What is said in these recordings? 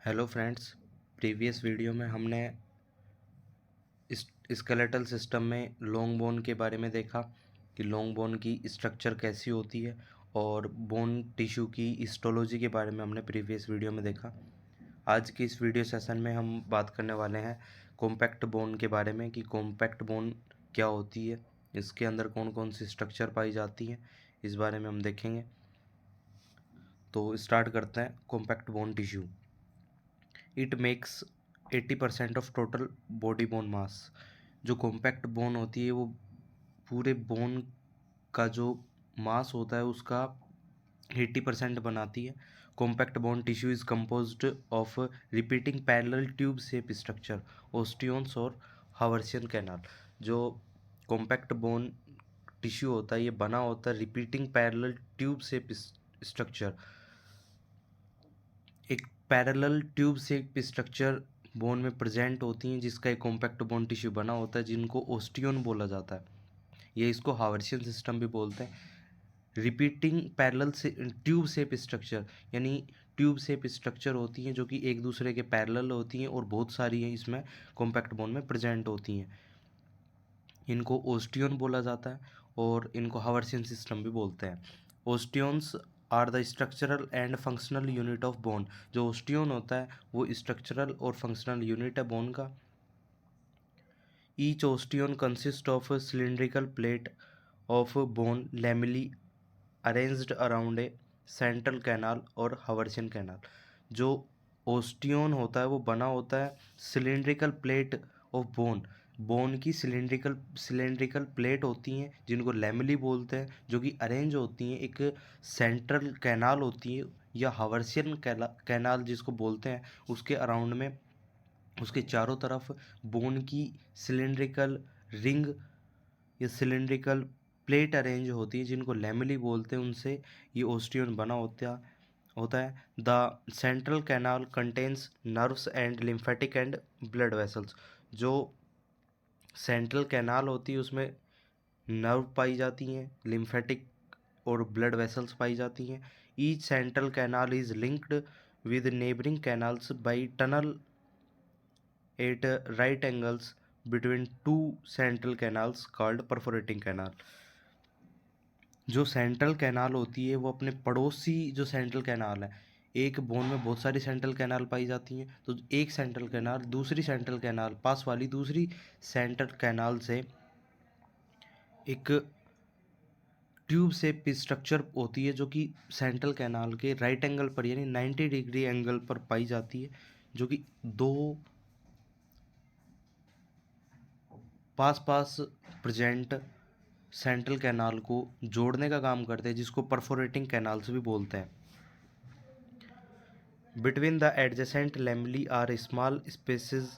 Hello friends. Previous video में हमने skeletal system में लॉन्ग बोन के बारे में देखा कि लॉन्ग बोन की स्ट्रक्चर कैसी होती है और बोन टिश्यू की हिस्टोलॉजी के बारे में हमने प्रीवियस वीडियो में देखा। आज की इस वीडियो सेशन में हम बात करने वाले हैं कॉम्पैक्ट बोन के बारे में कि कॉम्पैक्ट बोन क्या होती है, इसके अंदर कौन कौन सी स्ट्रक्चर पाई जाती हैं, इस बारे में हम देखेंगे। तो स्टार्ट करते हैं। Compact bone tissue it makes 80% of total body bone mass. जो कॉम्पैक्ट बोन होती है वो पूरे बोन का जो मास होता है उसका 80% बनाती है। Compact bone tissue is composed of repeating parallel tube shape structure, osteons और हावर्सियन कैनाल। जो कॉम्पैक्ट बोन टिश्यू होता है ये बना होता है repeating parallel tube shape structure. एक parallel tube shape structure bone में प्रेजेंट होती हैं जिसका एक कॉम्पैक्ट बोन टिश्यू बना होता है जिनको ओस्टियोन बोला जाता है। ये इसको हावर्सियन सिस्टम भी बोलते हैं। रिपीटिंग पैरेलल से ट्यूब शेप स्ट्रक्चर यानी ट्यूब शेप स्ट्रक्चर होती हैं जो कि एक दूसरे के पैरेलल होती हैं और बहुत सारी हैं इसमें कॉम्पैक्ट बोन में प्रेजेंट होती हैं। इनको ओस्टियोन बोला जाता है और इनको हावर्सियन सिस्टम भी बोलते हैं। Osteons are the structural and functional unit of bone. जो ओस्टियोन होता है वो स्ट्रक्चरल और फंक्शनल यूनिट है बोन का। Each osteon consist of cylindrical plate of bone lamellae arranged around a central canal और हावर्सियन कैनाल। जो ओस्टियोन होता है वो बना होता है cylindrical plate of bone. Bone की सिलिंड्रिकल प्लेट होती हैं जिनको लैमेली बोलते हैं, जो कि अरेंज होती हैं एक सेंट्रल कैनाल होती है या हावर्सियन कैनाल जिसको बोलते हैं उसके अराउंड में। उसके चारों तरफ बोन की सिलिंड्रिकल रिंग या सिलिंड्रिकल प्लेट अरेंज होती है जिनको लैमेली बोलते हैं, उनसे ये ओस्टियोन बना होता है। The central canal contains nerves and lymphatic and blood vessels. जो सेंट्रल कैनाल होती है उसमें नर्व पाई जाती हैं, लिम्फेटिक और ब्लड वेसल्स पाई जाती हैं। Each central canal is linked with neighbouring canals by tunnel eight right angles between two central canals called perforating canal. जो सेंट्रल कैनाल होती है वो अपने पड़ोसी जो सेंट्रल कैनाल है, एक बोन में बहुत सारी सेंट्रल कैनाल पाई जाती हैं तो एक सेंट्रल कैनाल दूसरी सेंट्रल कैनाल पास वाली दूसरी सेंट्रल कैनाल से एक ट्यूब शेप स्ट्रक्चर होती है जो कि सेंट्रल कैनाल के राइट एंगल पर यानी 90 डिग्री एंगल पर पाई जाती है, जो कि दो पास पास प्रेजेंट सेंट्रल कैनाल को जोड़ने का काम करते हैं, जिसको परफोरेटिंग कैनाल्स भी बोलते हैं। Between the adjacent lamellae are small spaces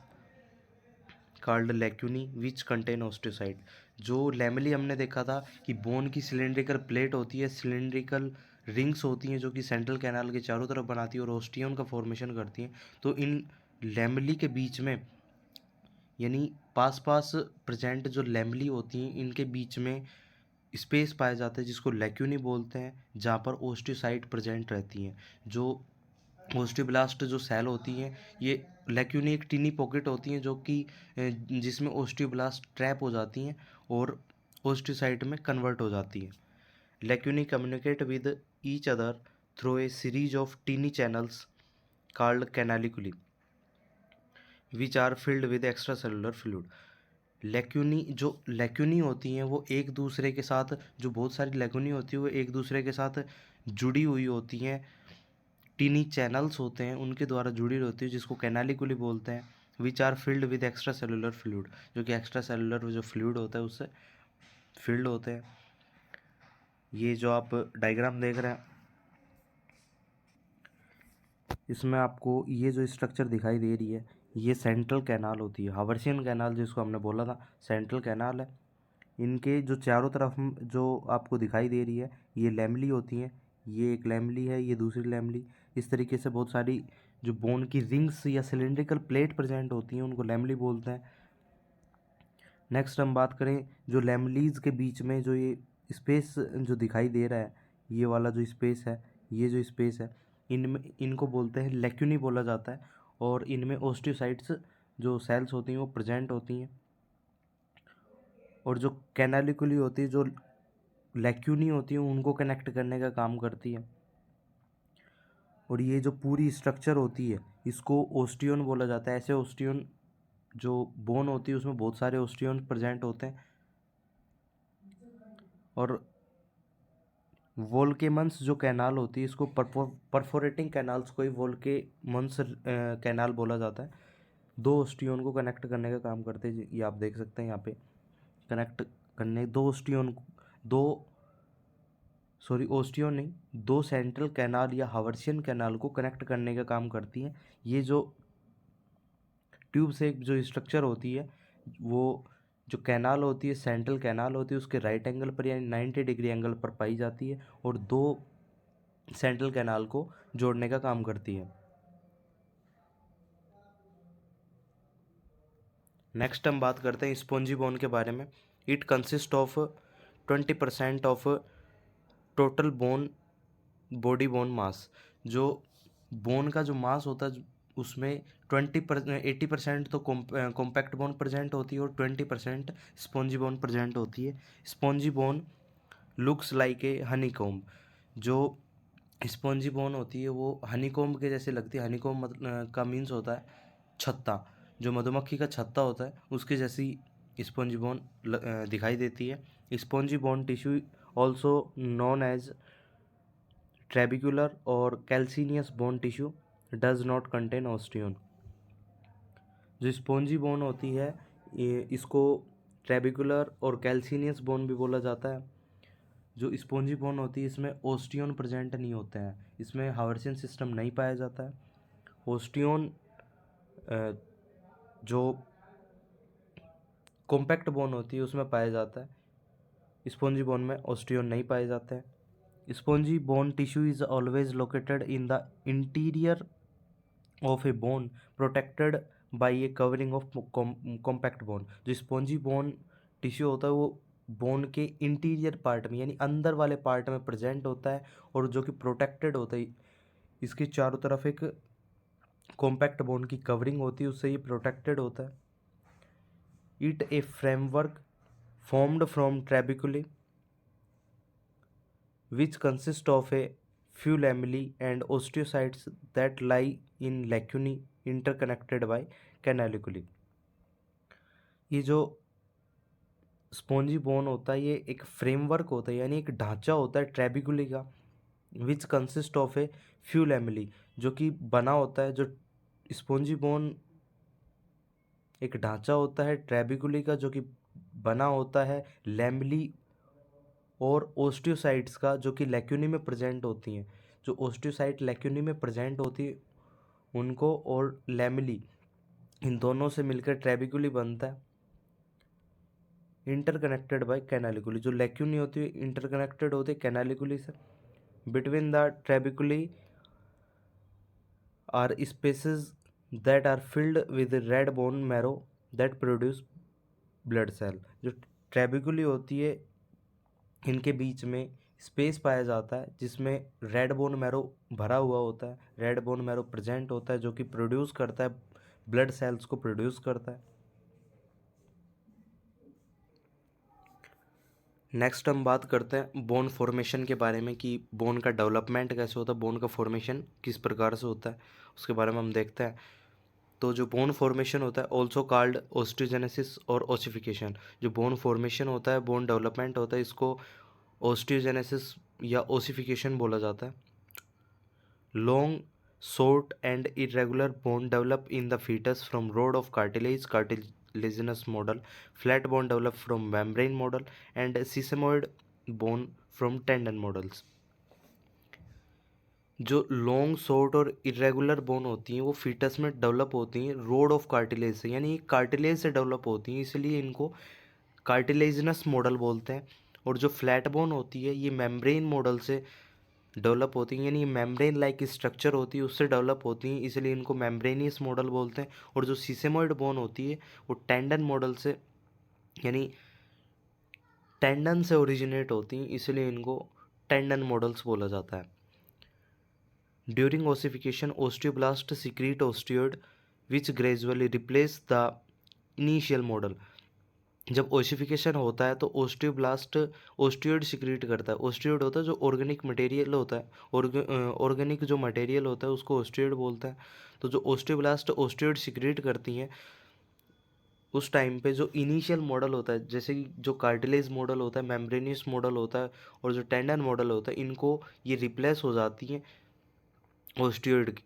called lacunae which contain osteocyte. जो लैमेली हमने देखा था कि बोन की सिलिंड्रिकल प्लेट होती है, सिलिंड्रिकल रिंग्स होती हैं जो कि सेंट्रल कैनाल के चारों तरफ बनाती है और ओस्टियोन का फॉर्मेशन करती हैं। तो इन लैमेली के बीच में यानी पास पास प्रेजेंट जो लैमेली होती हैं इनके बीच में स्पेस पाया जाता है जिसको लैक्यूनी बोलते हैं, जहाँ पर ओस्टियोसाइट प्रेजेंट रहती हैं। जो ओस्टियोब्लास्ट जो सेल होती हैं ये लैक्यूनी एक टीनी पॉकेट होती हैं जो कि जिसमें ओस्टियोब्लास्ट ट्रैप हो जाती हैं और ओस्टियोसाइट में कन्वर्ट हो जाती है। Lacunae communicate with each other through a series of tiny channels called canaliculi which are filled with extra cellular fluid. Lacunae होती हैं वो एक दूसरे के साथ, जो बहुत सारी लैक्यूनी होती है वो एक दूसरे के साथ जुड़ी हुई होती हैं, टीनी चैनल्स होते हैं उनके द्वारा जुड़ी होती है जिसको कैनालिकुली बोलते हैं। Which are filled with extra cellular fluid, जो कि एक्स्ट्रा सेलुलर जो फ्लूइड होता है उससे फिल्ड होते हैं। ये जो आप डायग्राम देख रहे हैं इसमें आपको ये जो स्ट्रक्चर दिखाई दे रही है ये सेंट्रल कैनाल होती है, हावर्सियन कैनाल जिसको हमने बोला था सेंट्रल कैनाल है। इनके जो चारों तरफ जो आपको दिखाई दे रही है ये लैमेली होती हैं, ये एक लैमेली है, ये दूसरी लैमेली। इस तरीके से बहुत सारी जो बोन की रिंग्स या सिलिंड्रिकल प्लेट प्रेजेंट होती हैं उनको लैमेली बोलते हैं। नेक्स्ट हम बात करें जो लैमेलीज के बीच में जो ये स्पेस जो दिखाई दे रहा है, ये वाला जो स्पेस है, ये जो स्पेस है, इनको बोलते हैं लेक्यूनी बोला जाता है, और इनमें ओस्टियोसाइट्स जो सेल्स होती हैं वो प्रेजेंट होती हैं, और जो कैनालिकुली होती है, जो लेक्यूनी होती है, उनको कनेक्ट करने का काम करती है। और ये जो पूरी स्ट्रक्चर होती है इसको ओस्टियन बोला जाता है। ऐसे ओस्टियन जो बोन होती है उसमें बहुत सारे ओस्टियन प्रेजेंट होते हैं। और वोल्केमंस जो कैनाल होती है इसको परफोरेटिंग कैनाल्स को ही वोल्केमंस कैनाल बोला जाता है। दो ओस्टियन को कनेक्ट करने का काम करते हैं। ये आप देख सकते हैं यहाँ पे कनेक्ट करने दो ओस्टियन, दो सॉरी ओस्टियन नहीं, दो सेंट्रल कैनाल या हावर्सियन कैनाल को कनेक्ट करने का काम करती हैं। ये जो ट्यूब से एक जो स्ट्रक्चर होती है, वो जो कैनाल होती है, सेंट्रल कैनाल होती है, उसके राइट एंगल पर यानी 90 डिग्री एंगल पर पाई जाती है, और दो सेंट्रल कैनाल को जोड़ने का काम करती है। नेक्स्ट हम बात करते हैं स्पॉन्जी बोन के बारे में। It consist of 20% of total bone body bone mass. जो बोन का जो मास होता है उसमें 80% तो कॉम्पैक्ट बोन प्रेजेंट होती है और 20% स्पॉन्जी बोन प्रेजेंट होती है। Spongy bone looks like a honeycomb. जो स्पॉन्जी बोन होती है वो हनीकॉम्ब के जैसे लगती है। हनीकॉम्ब का मीन्स होता है छत्ता, जो मधुमक्खी का छत्ता होता है उसके जैसी स्पॉन्जी बोन दिखाई देती है। Spongy bone tissue also known as trabecular और cancellous bone tissue does not contain osteon. जो स्पॉन्जी बोन होती है इसको ट्रेबिकुलर और कैल्सिनियस बोन भी बोला जाता है। जो स्पॉन्जी बोन होती है इसमें ऑस्टियन प्रेजेंट नहीं होते हैं, इसमें हावर्सियन सिस्टम नहीं पाया जाता है। ऑस्टियन जो कॉम्पैक्ट बोन होती है उसमें पाया जाता है। स्पॉन्जी बोन में ऑस्टियन नहीं पाए जाते हैं। Spongy bone tissue is always located in the interior of A bone protected by A covering of compact bone. जो स्पॉन्जी बोन टिश्यू होता है वो बोन के इंटीरियर पार्ट में यानी अंदर वाले पार्ट में प्रेजेंट होता है, और जो कि प्रोटेक्टेड होता है। इसके चारों तरफ एक कॉम्पैक्ट बोन की कवरिंग होती है, उससे ये प्रोटेक्टेड होता है। It A framework formed from trabeculae which consist of a few lamellae and osteocytes that lie in lacunae interconnected by canaliculi। ये जो स्पॉन्जी बोन होता है ये एक फ्रेमवर्क होता है यानी एक ढांचा होता है ट्रेबिकुली का, which consist of a few lamellae, जो कि बना होता है। जो स्पॉन्जी बोन एक ढांचा होता है ट्रेबिकुली का जो कि बना होता है लैमेली और ओस्टियोसाइट्स का, जो कि लेक्यूनी में प्रेजेंट होती हैं। जो ओस्टियोसाइट लेक्यूनी में प्रेजेंट होती है उनको, और लैमेली, इन दोनों से मिलकर ट्रेबिकुली बनता है इंटरकनेक्टेड बाय कैनालिकुली। जो लेक्यूनी होती है इंटरकनेक्टेड होती है कैनालिकुली से। Between the trabeculae are spaces that are filled with red bone marrow that produce blood cell. जो ट्रेबिकुली होती है इनके बीच में स्पेस पाया जाता है जिसमें रेड बोन मैरो भरा हुआ होता है, रेड बोन मैरो प्रेजेंट होता है जो कि प्रोड्यूस करता है ब्लड सेल्स को प्रोड्यूस करता है। नेक्स्ट हम बात करते हैं बोन फॉर्मेशन के बारे में कि बोन का डेवलपमेंट कैसे होता है, बोन का फॉर्मेशन किस प्रकार से होता है, उसके बारे में हम देखते हैं। तो जो बोन फॉर्मेशन होता है ऑल्सो कॉल्ड ओस्टियोजेनेसिस और ओसिफिकेशन। जो बोन फॉर्मेशन होता है, बोन डेवलपमेंट होता है, इसको ओस्टियोजेनेसिस या ओसिफिकेशन बोला जाता है। Long short and irregular bone develop in the fetus from rod of cartilage cartilaginous model, flat bone develop from membrane model, and sesamoid bone from tendon models। जो long short और irregular bone होती हैं वो foetus में develop होती हैं road of cartilage से, यानी कार्टिलेज से डेवलप होती हैं, इसलिए इनको कार्टिलेजिनस मॉडल बोलते हैं। और जो फ्लैट बोन होती है ये मेम्ब्रेन मॉडल से डेवलप होती हैं, यानी मेम्ब्रेन लाइक स्ट्रक्चर होती है उससे डेवलप होती हैं, इसलिए इनको मेम्ब्रेनियस मॉडल बोलते हैं। और जो सीसेमोइड बोन होती है वो टेंडन मॉडल से यानी टेंडन से ओरिजिनेट होती हैं, इसलिए इनको टेंडन मॉडल्स बोला जाता है। During ossification, osteoblasts secrete osteoid, which gradually replace the initial model. जब ओसिफिकेशन होता है तो ओस्टियोब्लास्ट ओस्टियोइड सिक्रीट करता है। ओस्टियोइड होता है जो ऑर्गेनिक मटेरियल होता है, ऑर्गेनिक जो मटेरियल होता है उसको ओस्टियोइड बोलते हैं। तो जो ओस्टियोब्लास्ट ओस्टियोइड सिक्रीट करती हैं उस टाइम पे जो इनिशियल मॉडल होता है, जैसे कि जो कार्टिलेज मॉडल होता है, मेम्ब्रेनियस मॉडल होता है और जो टेंडन मॉडल होता है, इनको ये रिप्लेस हो जाती हैं ओस्टियोइड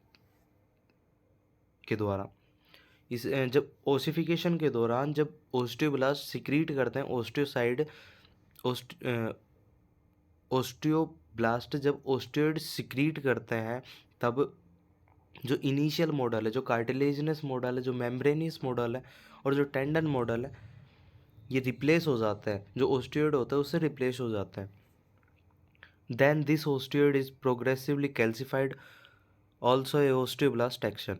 के द्वारा। जब ओसिफिकेशन के दौरान जब ओस्टियोब्लास्ट सिक्रीट करते हैं ओस्टियोसाइड, ओस्ट ओस्टियोब्लास्ट जब ओस्टियोइड सिक्रीट करते हैं तब जो इनिशियल मॉडल है, जो कार्टिलेजिनस मॉडल है, जो मेम्ब्रेनियस मॉडल है और जो टेंडन मॉडल है, ये रिप्लेस हो जाता है। जो ओस्टियोइड होता है उससे रिप्लेस हो जाता है। Then this osteoid is progressively calcified, also a osteoblast action.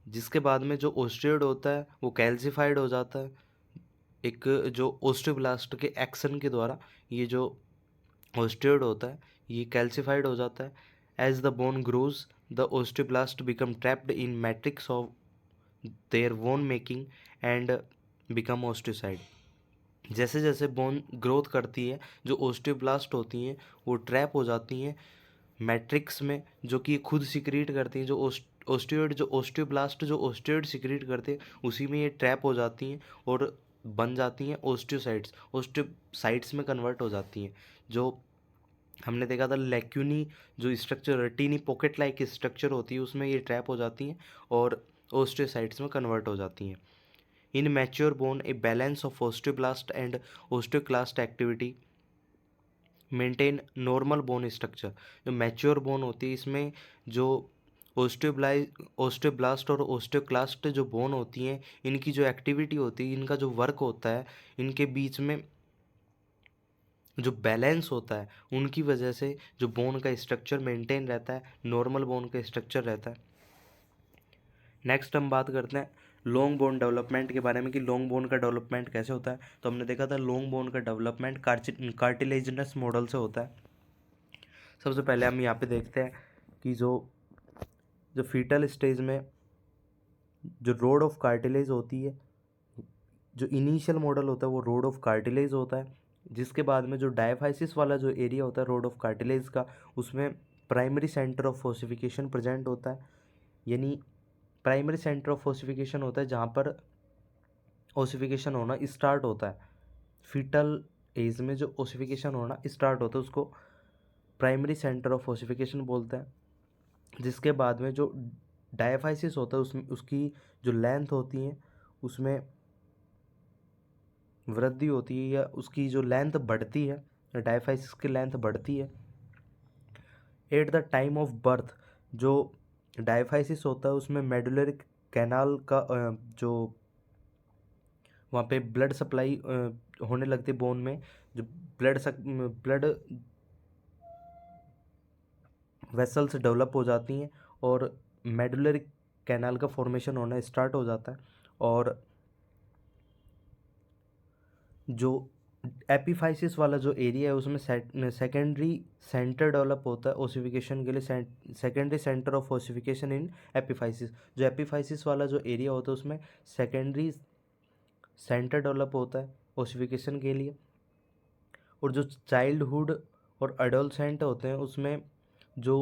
जिसके बाद में जो ओस्टियोइड होता है वो कैल्सिफाइड हो जाता है एक जो ओस्टियोब्लास्ट के एक्शन के द्वारा। ये जो ओस्टियोइड होता है ये कैल्सिफाइड हो जाता है। As the bone grows the osteoblast become trapped in matrix of their bone making and become osteocyte. जैसे जैसे बोन ग्रोथ करती है जो ओस्टियोब्लास्ट होती हैं वो ट्रैप हो जाती हैं मैट्रिक्स में, जो कि खुद सिक्रीट करती हैं। जो ओस्टियोइड जो ओस्टियोब्लास्ट जो ओस्टियोइड सिक्रीट करते हैं उसी में ये ट्रैप हो जाती हैं और बन जाती हैं ओस्टियोसाइट्स। ओस्टियोसाइट्स में कन्वर्ट हो जाती हैं। जो हमने देखा था लेक्यूनी जो structure tiny pocket like structure होती है उसमें ये ट्रैप हो जाती हैं और ओस्टियोसाइट्स में कन्वर्ट हो जाती हैं। In mature bone a balance of osteoblast and osteoclast activity maintain normal bone structure. जो मैच्योर बोन होती है इसमें जो ओस्टियोब्लास्ट और ओस्टियोक्लास्ट जो बोन होती हैं इनकी जो एक्टिविटी होती है, इनका जो वर्क होता है, इनके बीच में जो बैलेंस होता है उनकी वजह से जो बोन का स्ट्रक्चर मेंटेन रहता है, नॉर्मल बोन का स्ट्रक्चर रहता है। नेक्स्ट हम बात करते हैं लॉन्ग बोन डेवलपमेंट के बारे में कि लॉन्ग बोन का डेवलपमेंट कैसे होता है। तो हमने देखा था लॉन्ग बोन का डेवलपमेंट कार्टिलेजिनस मॉडल से होता है। सबसे पहले हम यहाँ पे देखते हैं कि जो जो फीटल स्टेज में जो रोड ऑफ कार्टिलेज होती है, जो इनिशियल मॉडल होता है वो रोड ऑफ कार्टिलेज होता है। जिसके बाद में जो डायफाइसिस वाला जो एरिया होता है रोड ऑफ कार्टिलेज का, उसमें primary centre of ossification present होता है। यानी प्राइमरी सेंटर ऑफ ओसिफिकेशन होता है जहाँ पर ओसिफिकेशन होना स्टार्ट होता है। फीटल एज में जो ओसिफिकेशन होना स्टार्ट होता है उसको प्राइमरी सेंटर ऑफ ओसिफिकेशन बोलते हैं। जिसके बाद में जो डायफाइसिस होता है उसमें उसकी जो लेंथ होती है उसमें वृद्धि होती है या उसकी जो लेंथ बढ़ती है, डायफाइसिस की लेंथ बढ़ती है। At the time of birth जो डायफाइसिस होता है उसमें मेडुलरी कैनाल का जो वहाँ पे ब्लड सप्लाई होने लगती है बोन में। जो ब्लड वेसल्स डेवलप हो जाती हैं और मेडुलरी कैनाल का फॉर्मेशन होना स्टार्ट हो जाता है। और जो एपिफाइसिस वाला जो एरिया है उसमें सेकेंडरी सेंटर डेवलप होता है ओसिफिकेशन के लिए। Secondary centre of ossification in epiphysis. जो एपिफाइसिस वाला जो एरिया होता है उसमें सेकेंडरी सेंटर डेवलप होता है ओसिफिकेशन के लिए। और जो चाइल्डहुड और एडोलसेंट होते हैं उसमें जो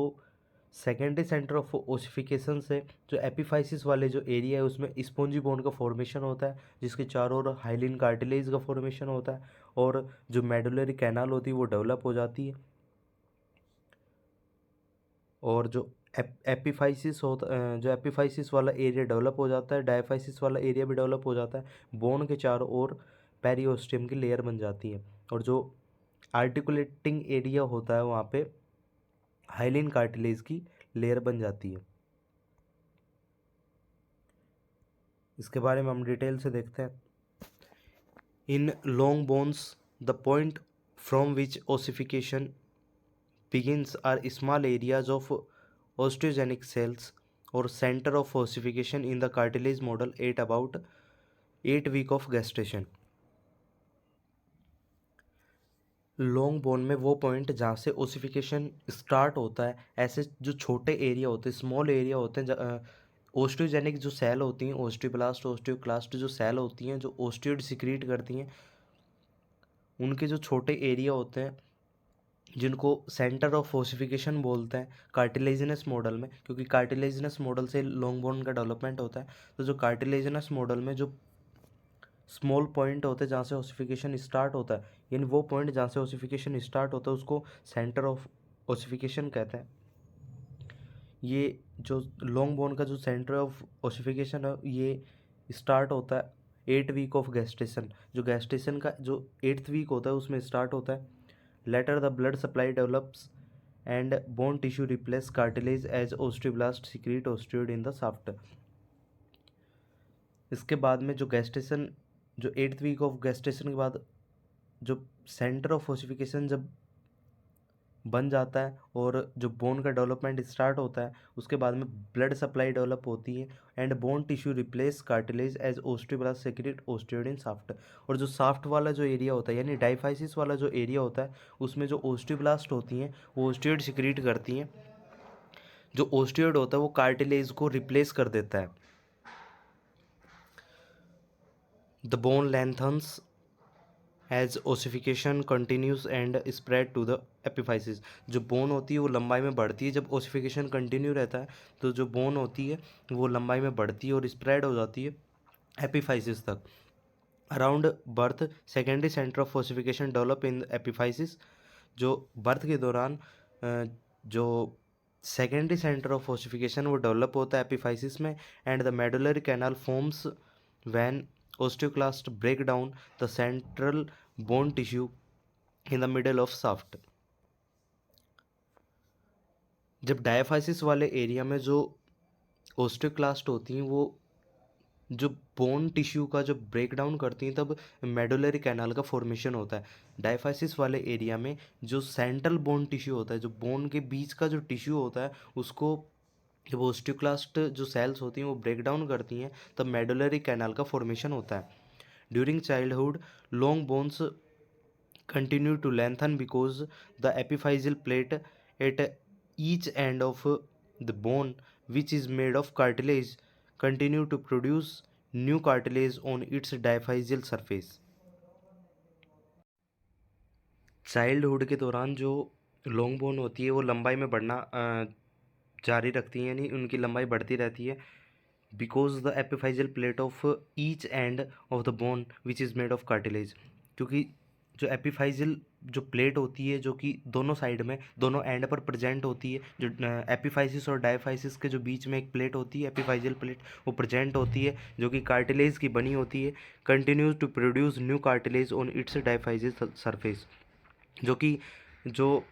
सेकेंडरी सेंटर ऑफ ओसिफिकेशन से जो एपिफाइसिस वाले जो एरिया है उसमें स्पॉन्जी बोन का फॉर्मेशन होता है जिसके चारों ओर हाइलिन कार्टिलेज का फॉर्मेशन होता है और जो मेडुलरी कैनाल होती है वो डेवलप हो जाती है। और जो एपिफाइसिस होता जो एपिफाइसिस वाला एरिया डेवलप हो जाता है, डायफाइसिस वाला एरिया भी डेवलप हो जाता है। बोन के चारों ओर पेरिओस्टियम की लेयर बन जाती है और जो आर्टिकुलेटिंग एरिया होता है वहाँ पे हाइलिन कार्टिलेज की लेयर बन जाती है। इसके बारे में हम डिटेल से देखते हैं। In long bones the point from which ossification begins are small areas of osteogenic cells or center of ossification in the cartilage model at about 8 weeks of gestation. Long bone में वो point जहाँ से ossification start होता है, ऐसे जो छोटे area होते हैं, स्मॉल एरिया होते हैं, ओस्टियोजेनिक जो सेल होती हैं, ओस्टियोब्लास्ट ओस्टियोक्लास्ट जो सेल होती हैं जो ओस्टियोइड सिक्रीट करती हैं, उनके जो छोटे एरिया होते हैं जिनको सेंटर ऑफ ओसिफिकेशन बोलते हैं कार्टिलेजिनस मॉडल में, क्योंकि कार्टिलेजिनस मॉडल से लॉन्ग बोन का डेवलपमेंट होता है। तो जो कार्टिलेजिनस मॉडल में जो स्मॉल पॉइंट होते हैं जहाँ से ओसिफिकेशन स्टार्ट होता है, यानी वो पॉइंट जहाँ से ओसिफिकेशन स्टार्ट होता है उसको सेंटर ऑफ ओसिफिकेशन कहते हैं। ये जो लॉन्ग बोन का जो सेंटर ऑफ ओसिफिकेशन है ये स्टार्ट होता है 8 वीक ऑफ गैस्टेशन। जो गैस्टेशन का जो 8th वीक होता है उसमें स्टार्ट होता है। Later the blood supply develops and bone tissue replace cartilage as osteoblast secrete osteoid in the shaft. इसके बाद में जो गैस्टेशन, जो 8th वीक ऑफ गैस्टेशन के बाद जो सेंटर ऑफ ओसिफिकेशन जब बन जाता है और जो बोन का डेवलपमेंट स्टार्ट होता है, उसके बाद में ब्लड सप्लाई डेवलप होती है and bone tissue replace cartilage as osteoblast secrete osteoid in shaft. और जो शाफ्ट वाला जो एरिया होता है यानी डायफाइसिस वाला जो एरिया होता है उसमें जो ओस्टियोब्लास्ट होती हैं वो ओस्टियोइड सिक्रीट करती हैं। जो ओस्टियोइड होता है वो कार्टिलेज को रिप्लेस कर देता है। The bone lengthens as ossification continues and spread to the epiphysis. जो बोन होती है वो लंबाई में बढ़ती है, जब ओसिफिकेशन कंटिन्यू रहता है तो जो बोन होती है वो लंबाई में बढ़ती है और स्प्रेड हो जाती है एपिफाइसिस तक। Around birth secondary centre of ossification develop in epiphysis. जो बर्थ के दौरान जो सेकेंडरी सेंटर ऑफ ओसिफिकेशन वो डेवलप होता है एपिफाइसिस में and the medullary canal forms when osteoclast break down the central bone tissue in the middle of shaft। जब diaphysis वाले एरिया में जो ओस्टियोक्लास्ट होती हैं वो जो बोन टिश्यू का जो ब्रेक डाउन करती हैं तब मेडुलरी कैनाल का फॉर्मेशन होता है। डायफाइसिस वाले एरिया में जो सेंट्रल बोन टिश्यू होता है, जो बोन के बीच का जो टिश्यू होता है उसको जब ओस्टियोक्लास्ट जो सेल्स होती हैं वो ब्रेक डाउन करती हैं तब मेडुलरी कैनाल का फॉर्मेशन होता है। During childhood long bones continue to lengthen because the epiphyseal plate at each end of the bone, which is made of cartilage, continue to produce new cartilage on its diaphyseal surface। Childhood के दौरान जो long bone होती है वो लंबाई में बढ़ना जारी रखती है, यानी उनकी लंबाई बढ़ती रहती है because the epiphyseal plate of each end of the bone which is made of cartilage. क्योंकि जो एपिफाइजियल जो प्लेट होती है जो कि दोनों साइड में दोनों एंड पर प्रेजेंट होती है, जो एपिफाइसिस और डायफाइसिस के जो बीच में एक प्लेट होती है एपिफाइजियल प्लेट वो प्रेजेंट होती है जो कि कार्टिलेज की बनी होती है। Continues to produce new cartilage on its diaphyseal surface. जो कि जो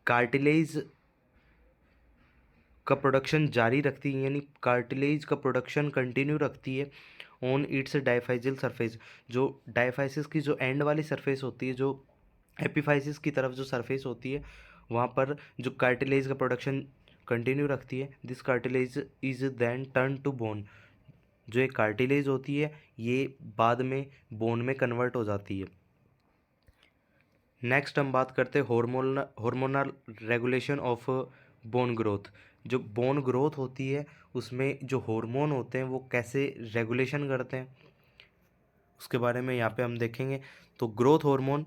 कार्टिलेज का प्रोडक्शन जारी रखती है, यानी कार्टिलेज का प्रोडक्शन कंटिन्यू रखती है ऑन इट्स डायफाइजियल सरफेस। जो डायफाइसिस की जो एंड वाली सरफेस होती है, जो एपिफाइसिस की तरफ जो सरफेस होती है वहाँ पर जो कार्टिलेज का प्रोडक्शन कंटिन्यू रखती है। This cartilage is then turn to bone. जो एक कार्टिलेज होती है ये बाद में बोन में कन्वर्ट हो जाती है। नेक्स्ट हम बात करते हैं hormonal regulation of bone growth. जो बोन ग्रोथ होती है उसमें जो हार्मोन होते हैं वो कैसे रेगुलेशन करते हैं उसके बारे में यहाँ पे हम देखेंगे। तो growth hormone,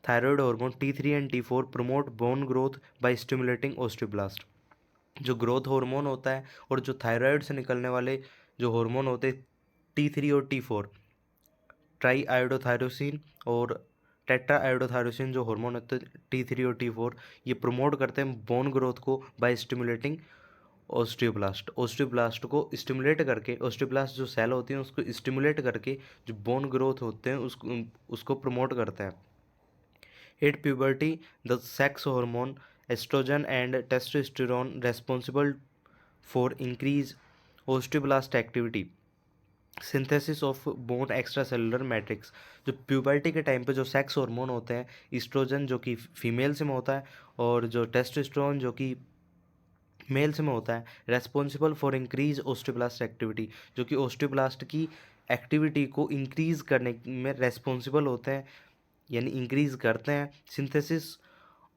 thyroid hormone T3 and T4 promote bone growth by stimulating osteoblast. जो ग्रोथ हार्मोन होता है और जो थायराइड से निकलने वाले जो हार्मोन होते हैं T3 और T4, ट्राई आयोडोथायरोसिन और टेट्रा आयोडोथायरोसिन जो हार्मोन होते हैं T3 और T4, ये प्रमोट करते हैं बोन ग्रोथ को बाय स्टिमुलेटिंग ओस्टियोब्लास्ट को स्टिमुलेट करके, ओस्टियोब्लास्ट जो सेल होती हैं उसको स्टिमुलेट करके जो बोन ग्रोथ होते हैं उसको प्रमोट करते हैं। At puberty the sex hormone oestrogen and testosterone responsible for increase osteoblast activity, synthesis of bone extra cellular matrix. जो प्यूबर्टी के टाइम पे जो सेक्स हार्मोन होते हैं, ईस्ट्रोजन जो कि फीमेल्स में होता है और जो टेस्टोस्टेरोन जो कि मेल्स में होता है, responsible for increase osteoblast activity, जो कि ओस्टियोब्लास्ट की एक्टिविटी को इंक्रीज करने में रेस्पॉन्सिबल होते हैं। यानी इंक्रीज करते हैं synthesis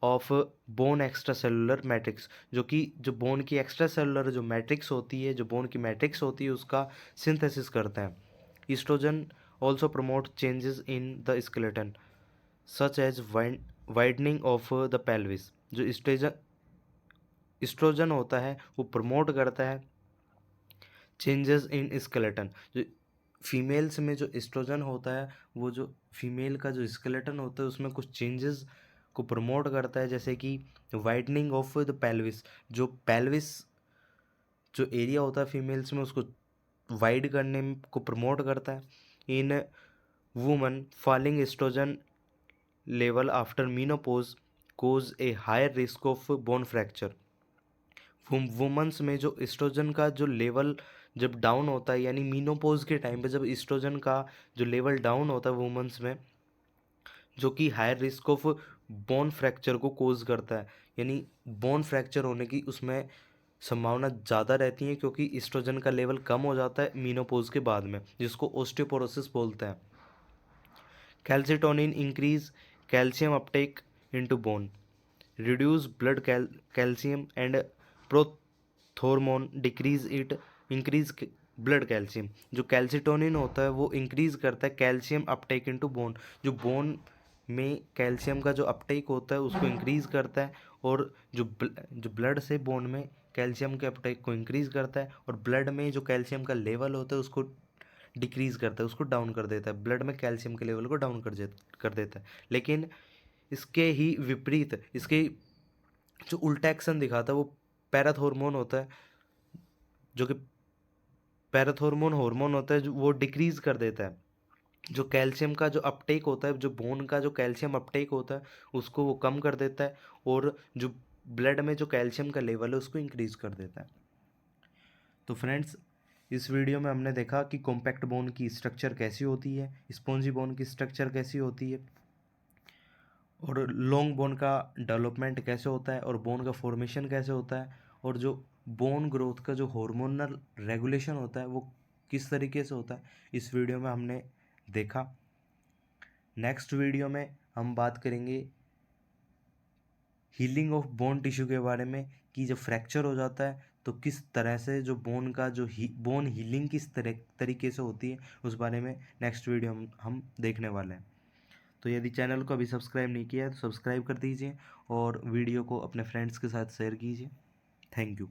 of bone extra cellular matrix, जो कि जो बोन की एक्स्ट्रा सेलुलर जो मैट्रिक्स होती है, जो बोन की मैट्रिक्स होती है, उसका सिंथेसिस करते हैं। Oestrogen also promote changes in the skeleton such as widening of the pelvis. जो ईस्ट्रोजन होता है वो प्रमोट करता है चेंजेस इन स्केलेटन। जो फीमेल्स में जो एस्ट्रोजन होता है वो जो फीमेल का जो स्केलेटन होता है उसमें कुछ चेंजेस को प्रमोट करता है, जैसे कि वाइडनिंग ऑफ द पेल्विस। जो पेल्विस जो एरिया होता है फीमेल्स में उसको वाइड करने को प्रमोट करता है। In women falling estrogen level after menopause cause a higher risk of bone fracture. Women's में जो एस्ट्रोजन का जो लेवल जब डाउन होता है, यानी मीनोपोज के टाइम पे जब एस्ट्रोजन का जो लेवल डाउन होता है वुमेन्स में, जो कि higher risk of bone fracture को कोज करता है, यानी बोन फ्रैक्चर होने की उसमें संभावना ज़्यादा रहती है, क्योंकि एस्ट्रोजन का लेवल कम हो जाता है मीनोपोज के बाद में, जिसको ओस्टियोपोरोसिस बोलते हैं। Calcitonin increase calcium uptake into bone, reduce blood calcium and parathormone decrease it increase blood calcium. जो कैल्सिटोनिन होता है वो इंक्रीज करता है कैल्शियम अपटेक इनटू बोन। जो बोन में कैल्शियम का जो अपटेक होता है उसको इंक्रीज करता है, और जो ब्लड से बोन में कैल्शियम के अपटेक को इंक्रीज करता है, और ब्लड में जो कैल्शियम का लेवल होता है उसको डिक्रीज करता है, उसको डाउन कर देता है, ब्लड में कैल्शियम के लेवल को डाउन कर देता है। लेकिन इसके ही विपरीत, इसके जो उल्टा एक्शन दिखाता है वो पैराथॉर्मोन होता है, जो कि पैराथॉर्मोन हार्मोन होता है जो वो डिक्रीज कर देता है जो कैल्शियम का जो अपटेक होता है, जो बोन का जो कैल्शियम अपटेक होता है उसको वो कम कर देता है, और जो ब्लड में जो कैल्शियम का लेवल है उसको इंक्रीज कर देता है। तो फ्रेंड्स, इस वीडियो में हमने देखा कि कॉम्पैक्ट बोन की स्ट्रक्चर कैसी होती है, स्पॉन्जी बोन की स्ट्रक्चर कैसी होती है, और लॉन्ग बोन का डेवलपमेंट कैसे होता है, और बोन का फॉर्मेशन कैसे होता है, और जो बोन ग्रोथ का जो हार्मोनल रेगुलेशन होता है वो किस तरीके से होता है, इस वीडियो में हमने देखा। नेक्स्ट वीडियो में हम बात करेंगे हीलिंग ऑफ बोन टिश्यू के बारे में, कि जब फ्रैक्चर हो जाता है तो किस तरह से जो बोन का जो बोन हीलिंग किस तरीके से होती है, उस बारे में नेक्स्ट वीडियो हम देखने वाले हैं। तो यदि चैनल को अभी सब्सक्राइब नहीं किया है तो सब्सक्राइब कर दीजिए, और वीडियो को अपने फ्रेंड्स के साथ शेयर कीजिए। Thank you.